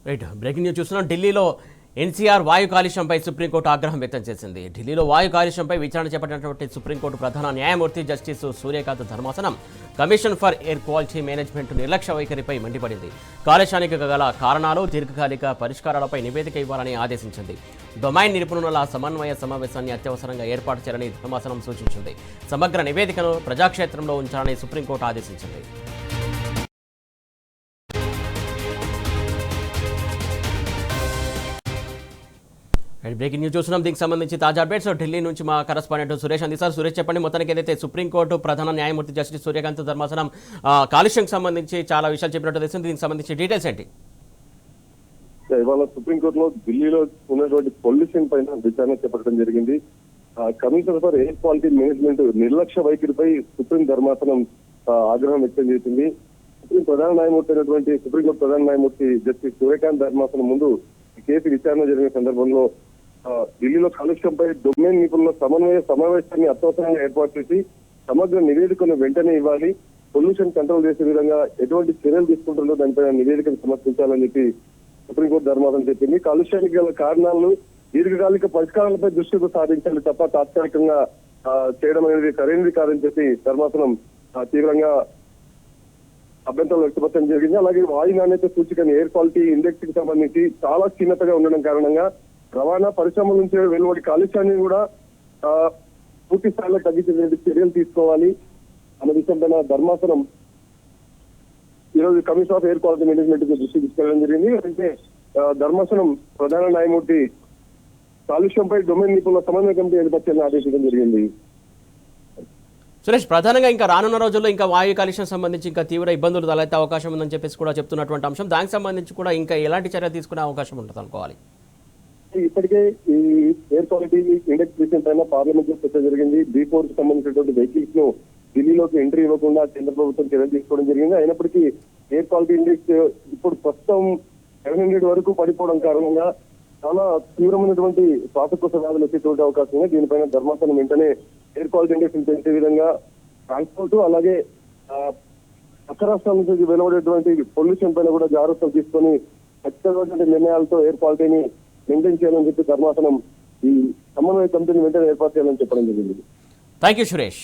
Right breaking news చూస్తున్నాం. ఢిల్లీలో NCR వాయు కాలుష్యంపై సుప్రీంకోర్టు ఆగ్రహం వ్యక్తం చేసింది. ఢిల్లీలో వాయు కాలుష్యంపై విచారణ చేపట్టినటువంటి సుప్రీంకోర్టు ప్రధాన న్యాయమూర్తి జస్టిస్ సూర్యకాంత్ ధర్మాసనం commission for air quality management నిర్లక్ష్య వైఖరిపై మండిపడింది. కాలుష్యానికి గల కారణాలు, దీర్ఘకాలిక పరిష్కారాలపై నివేదిక ఇవ్వాలని ఆదేశించింది. డొమైన్ నిపుణుల సమన్వయ సమావేశాన్ని అత్యవసరంగా ఏర్పాటు చేయాలని ధర్మాసనం సూచించింది. సమగ్ర నివేదికను ప్రజాక్షేత్రంలో ఉంచాలని సుప్రీంకోర్టు ఆదేశించింది. బ్రేకింగ్ న్యూస్ చూస్తున్నాం. దీనికి సంబంధించి తాజా అప్డేట్స్ ఢిల్లీ నుంచి మా కరెస్పాండెంట్ సురేష్ అందిస్తారు. సురేష్, చెప్పండి, మొత్తానికి ఏదైతే సుప్రీంకోర్టు ప్రధాన న్యాయమూర్తి జస్టిస్ సూర్యకాంత్ ధర్మాసనం కాలుష్యంకి సంబంధించి చాలా విషయాలు చెప్పినట్టు తెలిసింది. దీనికి సంబంధించి డీటెయిల్స్ ఏంటి? ఇవాళ సుప్రీంకోర్టులో ఢిల్లీలో ఉన్నటువంటి పొల్యూషన్ పైన విచారణ చేపట్టడం జరిగింది. Commissioner for air quality management నిర్లక్ష్య వైఖరిపై సుప్రీం ధర్మాసనం ఆగ్రహం వ్యక్తం చేసింది. ప్రధాన న్యాయమూర్తి అయినటువంటి సుప్రీంకోర్టు ప్రధాన న్యాయమూర్తి జస్టిస్ సూర్యకాంత్ ధర్మాసనం ముందు ఈ కేసు విచారణ జరిగిన సందర్భంలో ఢిల్లీలో కాలుష్యంపై డొమైన్ నిపుణుల సమన్వయ సమావేశాన్ని అత్యవసరంగా ఏర్పాటు చేసి సమగ్ర నివేదికను వెంటనే ఇవ్వాలి, పొల్యూషన్ కంట్రోల్ చేసే విధంగా ఎటువంటి చర్యలు తీసుకుంటుందో దానిపైన నివేదికను సమర్పించాలని చెప్పి సుప్రీంకోర్టు ధర్మాసనం చెప్పింది. కాలుష్యానికి గల కారణాలను, దీర్ఘకాలిక పరిష్కారాలపై దృష్టి సాధించాలి తప్ప తాత్కాలికంగా చేయడం అనేది సరైనది కాదని చెప్పి ధర్మాసనం తీవ్రంగా అభ్యంతరం వ్యక్తపరచడం జరిగింది. అలాగే వాయు నాణ్యత సూచికని ఎయిర్ క్వాలిటీ ఇండెక్స్ కి సంబంధించి చాలా క్షీణతగా ఉండడం కారణంగా రవాణా పరిశ్రమల నుంచి వెలువడి కాలుష్యాన్ని కూడా పూర్తి స్థాయిలో తగ్గించే చర్యలు తీసుకోవాలి అన్న విషయంపైన ధర్మాసనం ఈరోజు commission of air quality management కి దృష్టి తీసుకెళ్లడం జరిగింది. అయితే ధర్మాసనం ప్రధాన న్యాయమూర్తి కాలుష్యంపై డొమైన్ నిపుణుల సమన్వయ కమిటీ ఏర్పరచాలని ఆదేశించడం జరిగింది. సురేష్, ప్రధానంగా ఇంకా రానున్న రోజుల్లో ఇంకా వాయు కాలుష్యం సంబంధించి ఇంకా తీవ్ర ఇబ్బందులు తలెత్తే అవకాశం ఉందని చెప్పేసి కూడా చెప్తున్నటువంటి అంశం, దానికి సంబంధించి కూడా ఇంకా ఎలాంటి చర్య తీసుకునే అవకాశం ఉంటుంది అనుకోవాలి? ఇప్పటికే ఈ ఎయిర్ క్వాలిటీ ఇండెక్స్ విషయం పైన పార్లమెంట్ లో చర్చ జరిగింది. B4 కి సంబంధించినటువంటి వెహికల్స్ ను ఢిల్లీలోకి ఎంట్రీ ఇవ్వకుండా కేంద్ర ప్రభుత్వం చర్యలు తీసుకోవడం జరిగింది. అయినప్పటికీ ఎయిర్ క్వాలిటీ ఇండెక్స్ ఇప్పుడు ప్రస్తుతం 700 వరకు పడిపోవడం కారణంగా చాలా తీవ్రమైనటువంటి శ్వాసకోశ వ్యాధులు వచ్చేటువంటి అవకాశం ఉంది. దీనిపైన ధర్మాసనం వెంటనే ఎయిర్ క్వాలిటీ ఇండెక్స్ పెంచే విధంగా ట్రాన్స్పోర్ట్ అలాగే పక్క రాష్ట్రాల నుంచి వెలువడేటువంటి పొల్యూషన్ పైన కూడా జాగ్రత్తలు తీసుకొని ఖచ్చితమైనటువంటి నిర్ణయాలతో ఎయిర్ క్వాలిటీని మెయింటైన్ చేయాలని చెప్పి ధర్మాసనం ఈ సమన్వయ కమిటీని వెంటనే ఏర్పాటు చేయాలని చెప్పడం జరిగింది. Thank you Suresh.